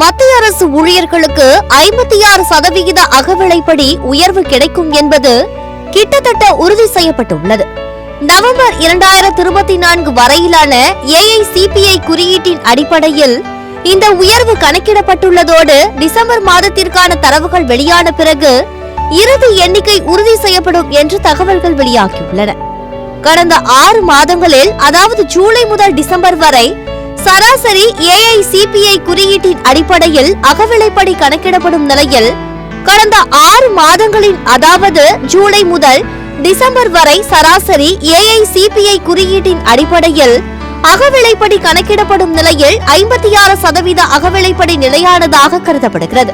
மத்திய அரசு ஊழியர்களுக்கு 56% அகவிலைப்படி உயர்வு கிடைக்கும் என்பது கிட்டத்தட்ட உறுதி செய்யப்பட்டுள்ளது. நவம்பர் 2024 வரையிலான AICPI குறியீட்டின் அடிப்படையில் இந்த உயர்வு கணக்கிடப்பட்டுள்ளதோடு டிசம்பர் மாதத்திற்கான தரவுகள் வெளியான பிறகு இறுதி எண்ணிக்கை உறுதி செய்யப்படும் என்று தகவல்கள் வெளியாகியுள்ளன. கடந்த 6 மாதங்களில், அதாவது ஜூலை முதல் டிசம்பர் வரை சராசரி AICPI குறியீட்டின் அடிப்படையில் அகவிலைப்படி கணக்கிடப்படும் நிலையில், கடந்த 6 மாதங்களின், அதாவது ஜூலை முதல் டிசம்பர் வரை சராசரி AICPI குறியீட்டின் அடிப்படையில் அகவிலைப்படி கணக்கிடப்படும் நிலையில் 56% அகவிலைப்படி நிலையானதாக கருதப்படுகிறது.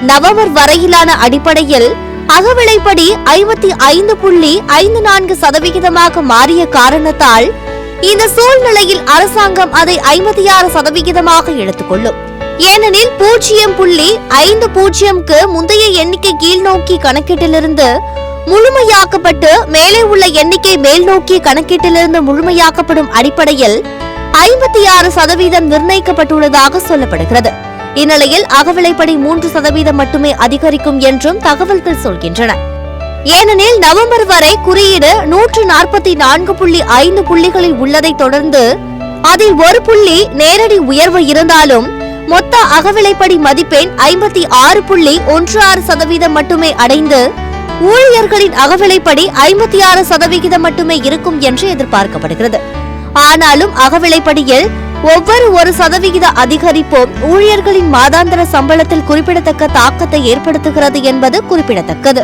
நவம்பர் வரையிலான அடிப்படையில் அகவிலைப்படி 55.54% மாறிய காரணத்தால் இந்த சூழ்நிலையில் அரசாங்கம் அதை 56% எடுத்துக்கொள்ளும். ஏனெனில் 0.50க்கு முந்தைய எண்ணிக்கை கீழ்நோக்கி கணக்கீட்டிலிருந்து முழுமையாக்கப்பட்டு மேலே உள்ள எண்ணிக்கை மேல் நோக்கிய கணக்கீட்டிலிருந்து முழுமையாக்கப்படும் அடிப்படையில் 56% நிர்ணயிக்கப்பட்டுள்ளதாக சொல்லப்படுகிறது. இந்நிலையில் அகவிலைப்படி 3% மட்டுமே அதிகரிக்கும் என்றும் தகவல்கள் சொல்கின்றன. ஏனெனில் நவம்பர் வரை குறியீடு 144.5 புள்ளிகளில் உள்ளதை தொடர்ந்து அதில் ஒரு புள்ளி நேரடி உயர்வு இருந்தாலும் மொத்த அகவிலைப்படி மதிப்பெண் 56.16% மட்டுமே அடைந்து ஊழியர்களின் அகவிலைப்படி 56% மட்டுமே இருக்கும் என்று எதிர்பார்க்கப்படுகிறது. ஆனாலும் அகவிலைப்படியில் ஒவ்வொரு 1% அதிகரிப்பும் ஊழியர்களின் மாதாந்திர சம்பளத்தில் குறிப்பிடத்தக்க தாக்கத்தை ஏற்படுத்துகிறது என்பது குறிப்பிடத்தக்கது.